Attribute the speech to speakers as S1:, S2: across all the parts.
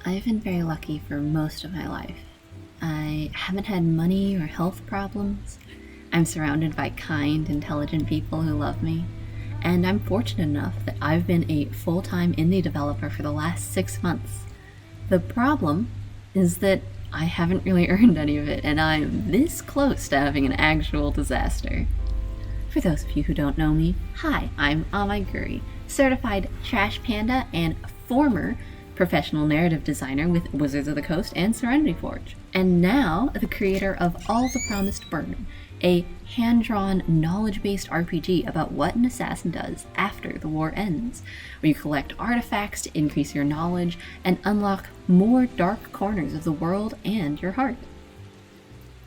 S1: I've been very lucky for most of my life. I haven't had money or health problems. I'm surrounded by kind, intelligent people who love me. And I'm fortunate enough that I've been a full-time indie developer for the last 6 months. The problem is that I haven't really earned any of it, and I'm this close to having an actual disaster. For those of you who don't know me, hi, I'm Amiguri, certified trash panda and former professional narrative designer with Wizards of the Coast and Serenity Forge, and now the creator of All the Promised Burn, a hand-drawn, knowledge-based RPG about what an assassin does after the war ends, where you collect artifacts to increase your knowledge and unlock more dark corners of the world and your heart.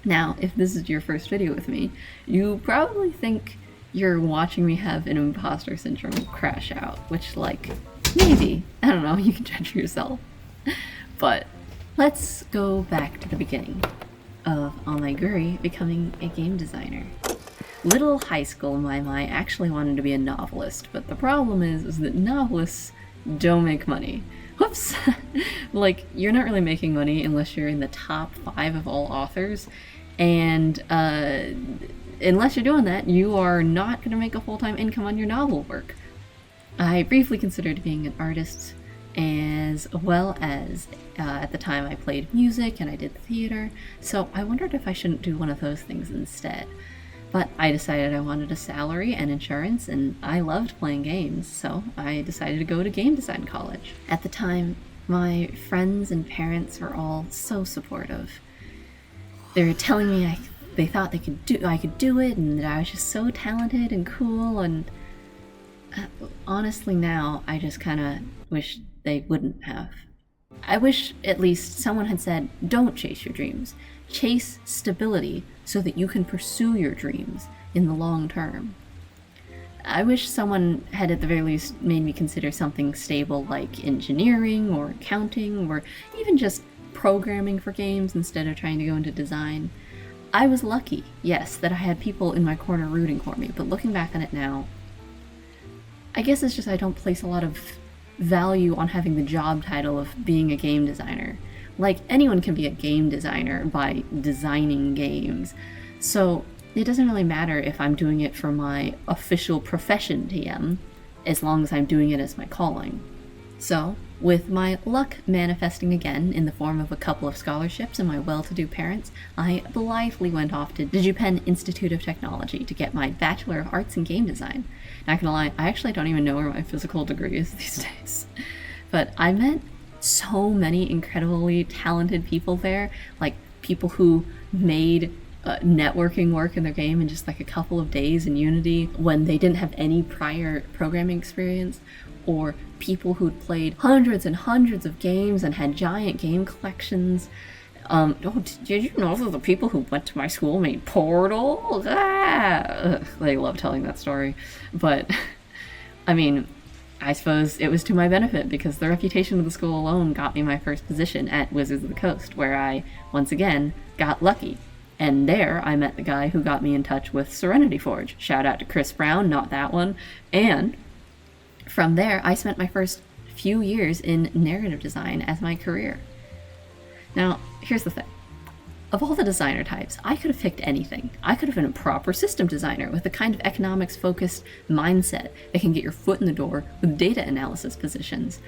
S1: Now, if this is your first video with me, you probably think you're watching me have an imposter syndrome crash out, which, maybe. I don't know, you can judge for yourself. But let's go back to the beginning of Amiguri becoming a game designer. Little high school Mai actually wanted to be a novelist, but the problem is that novelists don't make money. Whoops! You're not really making money unless you're in the top 5 of all authors, and unless you're doing that, you are not going to make a full-time income on your novel work. I briefly considered being an artist, as well as at the time I played music and I did theater, so I wondered if I shouldn't do one of those things instead. But I decided I wanted a salary and insurance, and I loved playing games, so I decided to go to game design college. At the time, my friends and parents were all so supportive. They were telling me they thought I could do it, and that I was just so talented and cool, and honestly now, I just kind of wish they wouldn't have. I wish at least someone had said, don't chase your dreams. Chase stability so that you can pursue your dreams in the long term. I wish someone had at the very least made me consider something stable like engineering or accounting or even just programming for games instead of trying to go into design. I was lucky, yes, that I had people in my corner rooting for me, but looking back on it now, I guess it's just I don't place a lot of value on having the job title of being a game designer. Anyone can be a game designer by designing games, so it doesn't really matter if I'm doing it for my official profession TM, as long as I'm doing it as my calling. So, with my luck manifesting again in the form of a couple of scholarships and my well-to-do parents, I blithely went off to DigiPen Institute of Technology to get my Bachelor of Arts in Game Design. Not gonna lie, I actually don't even know where my physical degree is these days. But I met so many incredibly talented people there, people who made networking work in their game in just a couple of days in Unity when they didn't have any prior programming experience, or people who'd played hundreds and hundreds of games and had giant game collections. Did you know that the people who went to my school made Portal? They love telling that story. But, I suppose it was to my benefit because the reputation of the school alone got me my first position at Wizards of the Coast, where I, once again, got lucky. And there I met the guy who got me in touch with Serenity Forge. Shout out to Chris Brown, not that one. And from there, I spent my first few years in narrative design as my career. Now, here's the thing. Of all the designer types, I could have picked anything. I could have been a proper system designer with the kind of economics-focused mindset that can get your foot in the door with data analysis positions.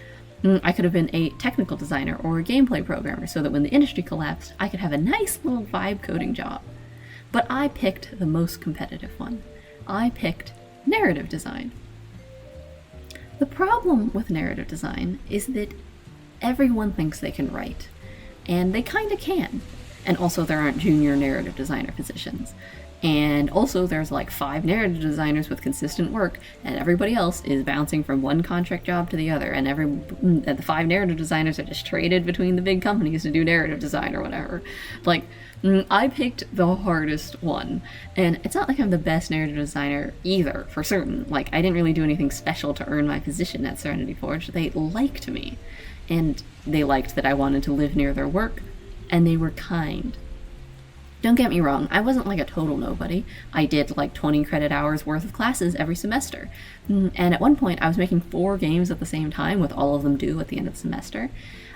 S1: I could have been a technical designer or a gameplay programmer so that when the industry collapsed, I could have a nice little vibe coding job. But I picked the most competitive one. I picked narrative design. The problem with narrative design is that everyone thinks they can write, and they kinda can. And also there aren't junior narrative designer positions. And also there's 5 narrative designers with consistent work, and everybody else is bouncing from one contract job to the other, and the 5 narrative designers are just traded between the big companies to do narrative design or whatever. I picked the hardest one, and it's not like I'm the best narrative designer either, for certain. I didn't really do anything special to earn my position at Serenity Forge. They liked me, and they liked that I wanted to live near their work, and they were kind. Don't get me wrong, I wasn't like a total nobody. I did like 20 credit hours worth of classes every semester. And at one point, I was making 4 games at the same time, with all of them due at the end of the semester.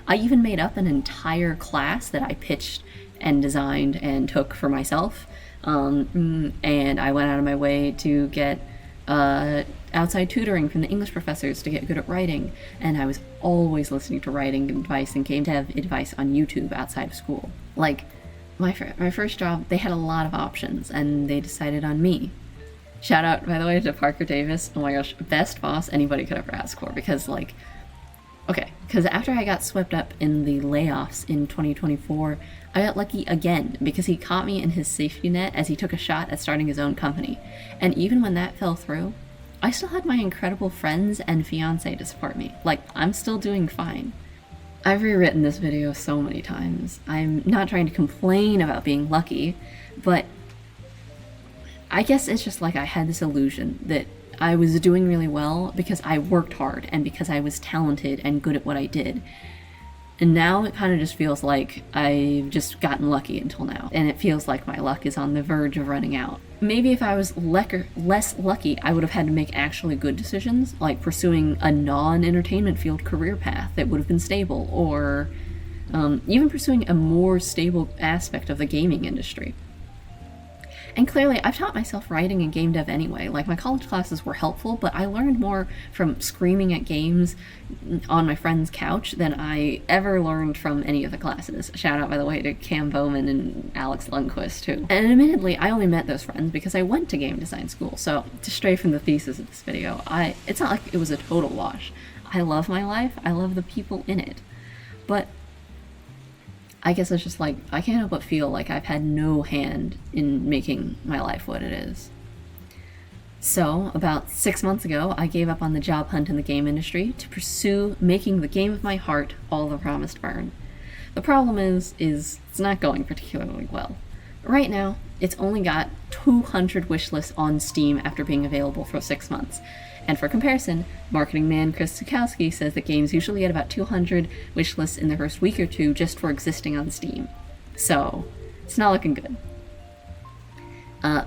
S1: I even made up an entire class that I pitched and designed and took for myself. And I went out of my way to get outside tutoring from the English professors to get good at writing. And I was always listening to writing advice and game dev advice on YouTube outside of school. Like, my first job, they had a lot of options, and they decided on me. Shout out, by the way, to Parker Davis. Oh my gosh, best boss anybody could ever ask for, because because after I got swept up in the layoffs in 2024, I got lucky again, because he caught me in his safety net as he took a shot at starting his own company. And even when that fell through, I still had my incredible friends and fiance to support me. Like, I'm still doing fine. I've rewritten this video so many times. I'm not trying to complain about being lucky, but I guess it's just like I had this illusion that I was doing really well because I worked hard and because I was talented and good at what I did. And now it kind of just feels like I've just gotten lucky until now, and it feels like my luck is on the verge of running out. Maybe if I was less lucky, I would have had to make actually good decisions, like pursuing a non-entertainment field career path that would have been stable, or even pursuing a more stable aspect of the gaming industry. And clearly, I've taught myself writing and game dev anyway. Like, my college classes were helpful, but I learned more from screaming at games on my friend's couch than I ever learned from any of the classes. Shout out, by the way, to Cam Bowman and Alex Lundquist, too. And admittedly, I only met those friends because I went to game design school. So, to stray from the thesis of this video, it's not like it was a total wash. I love my life. I love the people in it. But I guess it's just like, I can't help but feel like I've had no hand in making my life what it is. So, about 6 months ago, I gave up on the job hunt in the game industry to pursue making the game of my heart all the promised burn. The problem is it's not going particularly well. Right now, it's only got 200 wishlists on Steam after being available for 6 months. And for comparison, marketing man Chris Zukowski says that games usually get about 200 wishlists in the first week or two just for existing on Steam. So, it's not looking good.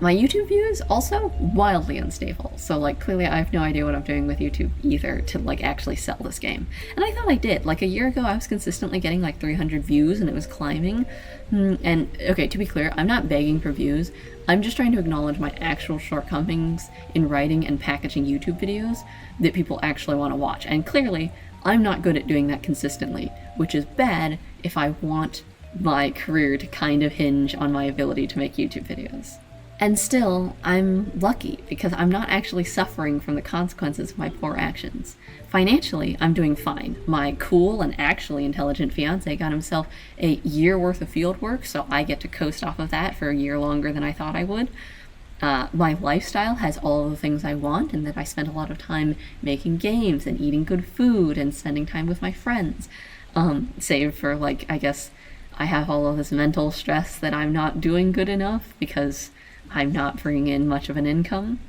S1: My YouTube views, also wildly unstable. So, like, clearly I have no idea what I'm doing with YouTube either to, like, actually sell this game. And I thought I did. Like, a year ago I was consistently getting, like, 300 views and it was climbing. And, okay, to be clear, I'm not begging for views. I'm just trying to acknowledge my actual shortcomings in writing and packaging YouTube videos that people actually want to watch. And clearly, I'm not good at doing that consistently, which is bad if I want my career to kind of hinge on my ability to make YouTube videos. And still, I'm lucky because I'm not actually suffering from the consequences of my poor actions. Financially, I'm doing fine. My cool and actually intelligent fiance got himself a year worth of field work, so I get to coast off of that for a year longer than I thought I would. My lifestyle has all of the things I want, and that I spend a lot of time making games and eating good food and spending time with my friends. Save for, like, I guess I have all of this mental stress that I'm not doing good enough because I'm not bringing in much of an income.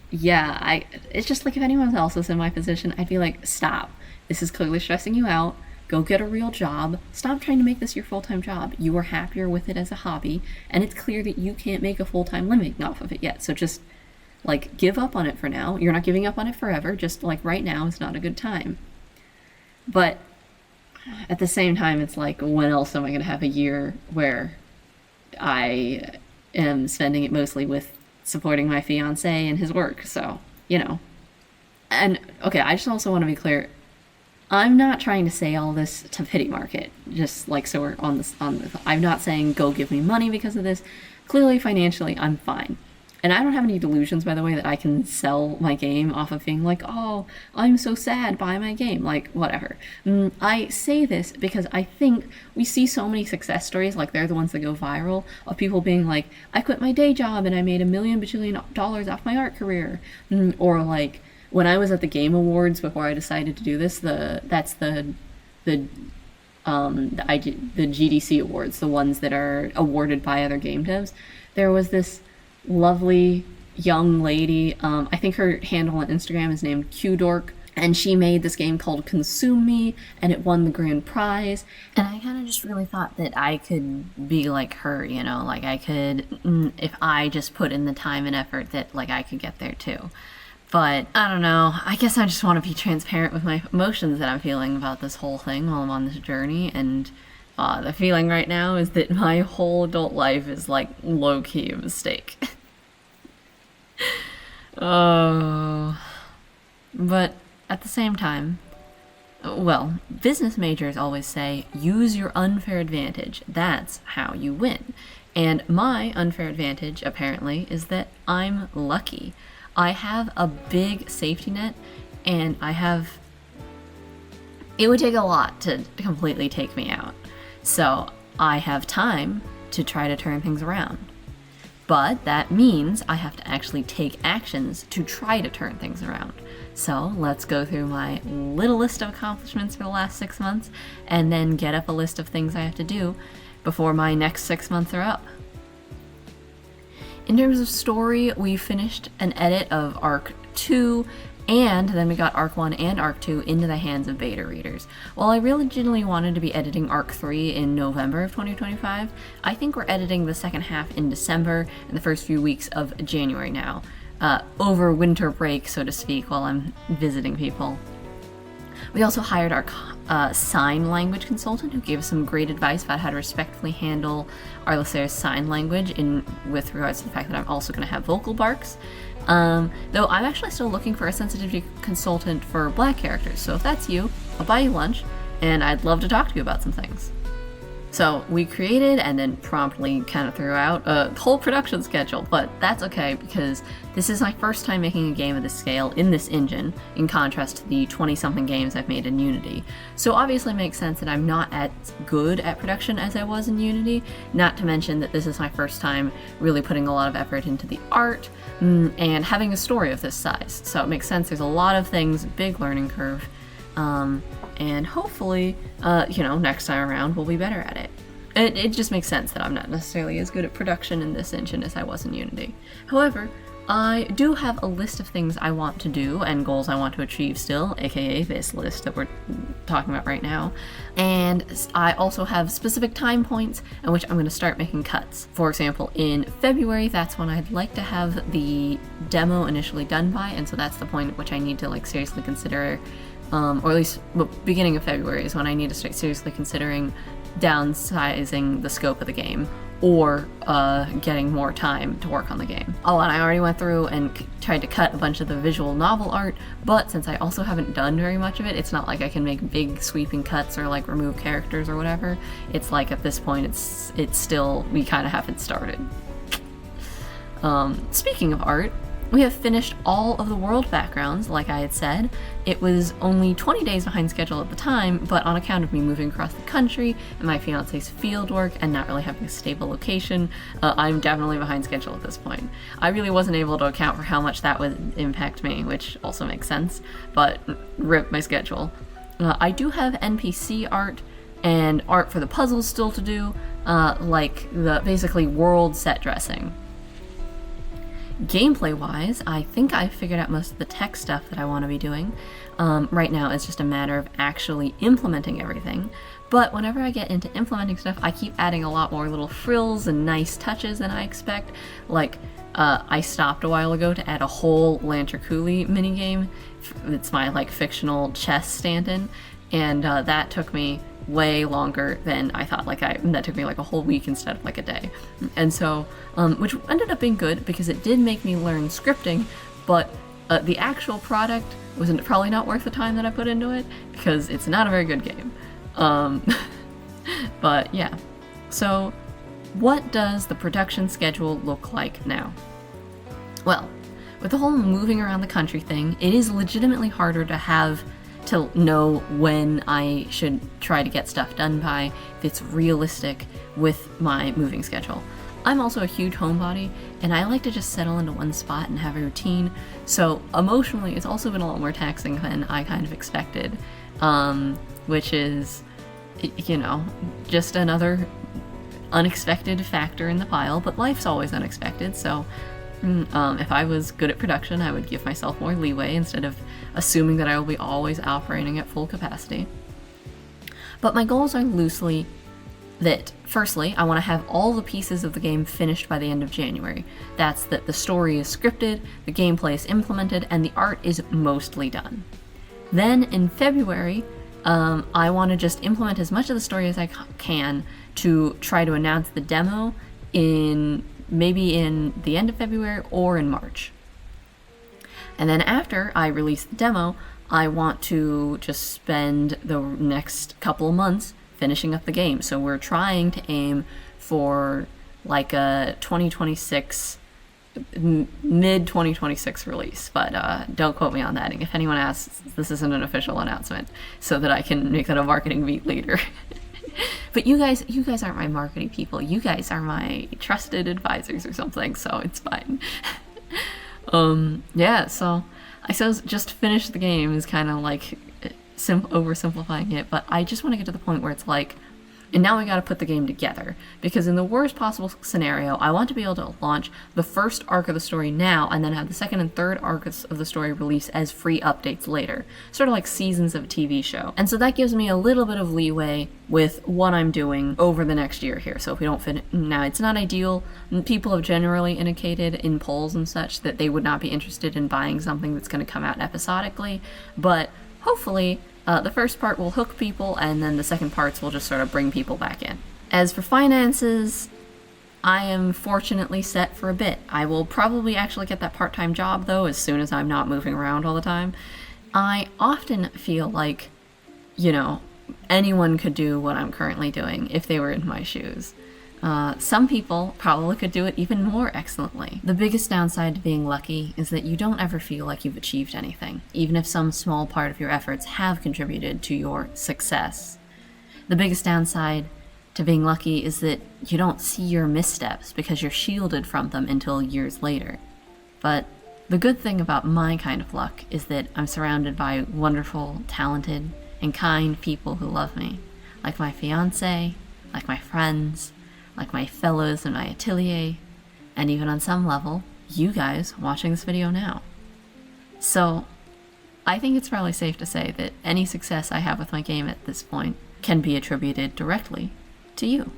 S1: Yeah, it's just like if anyone else was in my position, I'd be like, stop. This is clearly stressing you out. Go get a real job. Stop trying to make this your full-time job. You are happier with it as a hobby, and it's clear that you can't make a full-time living off of it yet. So just, like, give up on it for now. You're not giving up on it forever. Just, like, right now is not a good time. But at the same time, it's like, when else am I going to have a year where I am spending it mostly with supporting my fiance and his work? So, you know. And, okay, I just also want to be clear. I'm not trying to say all this to pity market, just like, so we're on this. I'm not saying go give me money because of this. Clearly, financially, I'm fine. And I don't have any delusions, by the way, that I can sell my game off of being like, oh, I'm so sad, buy my game. Like, whatever. I say this because I think we see so many success stories, like they're the ones that go viral, of people being like, I quit my day job and I made $1 million bajillion off my art career. Or like, when I was at the Game Awards before I decided to do this, the GDC Awards, the ones that are awarded by other game devs, there was this lovely young lady, I think her handle on Instagram is named QDork, And she made this game called Consume Me, and it won the grand prize. And I kind of just really thought that I could be like her, you know, like I could, if I just put in the time and effort, that like I could get there too. But I don't know, I guess I just want to be transparent with my emotions that I'm feeling about this whole thing while I'm on this journey. And the feeling right now is that my whole adult life is like low-key a mistake. Oh. But at the same time, well, business majors always say, use your unfair advantage. That's how you win. And my unfair advantage, apparently, is that I'm lucky. I have a big safety net, and it would take a lot to completely take me out. So I have time to try to turn things around. But that means I have to actually take actions to try to turn things around. So let's go through my little list of accomplishments for the last 6 months, and then get up a list of things I have to do before my next 6 months are up. In terms of story, we finished an edit of Arc 2, and then we got Arc 1 and Arc 2 into the hands of beta readers. While I originally wanted to be editing Arc 3 in November of 2025, I think we're editing the second half in December and the first few weeks of January now, over winter break, so to speak, while I'm visiting people. We also hired our sign language consultant, who gave us some great advice about how to respectfully handle Arlaser's sign language with regards to the fact that I'm also going to have vocal barks. Though I'm actually still looking for a sensitivity consultant for Black characters, so if that's you, I'll buy you lunch, and I'd love to talk to you about some things. So we created and then promptly kind of threw out a whole production schedule, but that's okay because this is my first time making a game of this scale in this engine, in contrast to the 20-something games I've made in Unity. So obviously it makes sense that I'm not as good at production as I was in Unity, not to mention that this is my first time really putting a lot of effort into the art and having a story of this size. So it makes sense, there's a lot of things, big learning curve. And hopefully, next time around we'll be better at it. It just makes sense that I'm not necessarily as good at production in this engine as I was in Unity. However, I do have a list of things I want to do and goals I want to achieve still, aka this list that we're talking about right now. And I also have specific time points at which I'm going to start making cuts. For example, in February, that's when I'd like to have the demo initially done by, and so that's the point at which I need to seriously consider, or at least beginning of February is when I need to start seriously considering downsizing the scope of the game, or getting more time to work on the game. Oh, and I already went through and tried to cut a bunch of the visual novel art, but since I also haven't done very much of it, it's not like I can make big sweeping cuts or remove characters or whatever. It's at this point, it's still, we kind of haven't started. Speaking of art, we have finished all of the world backgrounds, like I had said. It was only 20 days behind schedule at the time, but on account of me moving across the country and my fiance's field work and not really having a stable location, I'm definitely behind schedule at this point. I really wasn't able to account for how much that would impact me, which also makes sense, but rip my schedule. I do have NPC art and art for the puzzles still to do, like the basically world set dressing. Gameplay-wise, I think I've figured out most of the tech stuff that I want to be doing. Right now, it's just a matter of actually implementing everything. But whenever I get into implementing stuff, I keep adding a lot more little frills and nice touches than I expect. I stopped a while ago to add a whole Lancer Cooley minigame. It's my, fictional chess stand-in. And that took me way longer than I thought. That took me a whole week instead of a day. And so, which ended up being good because it did make me learn scripting, but the actual product was probably not worth the time that I put into it because it's not a very good game. But yeah. So what does the production schedule look like now? Well, with the whole moving around the country thing, it is legitimately harder to know when I should try to get stuff done by, if it's realistic with my moving schedule. I'm also a huge homebody, and I like to just settle into one spot and have a routine, so emotionally it's also been a lot more taxing than I kind of expected, which is, just another unexpected factor in the pile, but life's always unexpected, so If I was good at production, I would give myself more leeway instead of assuming that I will be always operating at full capacity. But my goals are loosely that, firstly, I want to have all the pieces of the game finished by the end of January. That's that the story is scripted, the gameplay is implemented, and the art is mostly done. Then in February, I want to just implement as much of the story as I can to try to announce the demo maybe in the end of February or in March. And then after I release the demo, I want to just spend the next couple of months finishing up the game. So we're trying to aim for like a 2026, mid 2026 release, but don't quote me on that. And if anyone asks, this isn't an official announcement, so that I can make that a marketing beat later. But you guys aren't my marketing people. You guys are my trusted advisors or something, so it's fine. Yeah, so I suppose just finish the game is kind of like oversimplifying it, but I just want to get to the point where it's like, and now we got to put the game together, because in the worst possible scenario, I want to be able to launch the first arc of the story now and then have the second and third arcs of the story release as free updates later, sort of like seasons of a TV show. And so that gives me a little bit of leeway with what I'm doing over the next year here. So if we don't fit now, it's not ideal. People have generally indicated in polls and such that they would not be interested in buying something that's going to come out episodically, but hopefully the first part will hook people, and then the second parts will just sort of bring people back in. As for finances, I am fortunately set for a bit. I will probably actually get that part-time job, though, as soon as I'm not moving around all the time. I often feel like, anyone could do what I'm currently doing if they were in my shoes. Some people probably could do it even more excellently. The biggest downside to being lucky is that you don't ever feel like you've achieved anything, even if some small part of your efforts have contributed to your success. The biggest downside to being lucky is that you don't see your missteps because you're shielded from them until years later. But the good thing about my kind of luck is that I'm surrounded by wonderful, talented, and kind people who love me, like my fiancé, like my friends, like my fellows in my atelier, and even on some level, you guys watching this video now. So I think it's probably safe to say that any success I have with my game at this point can be attributed directly to you.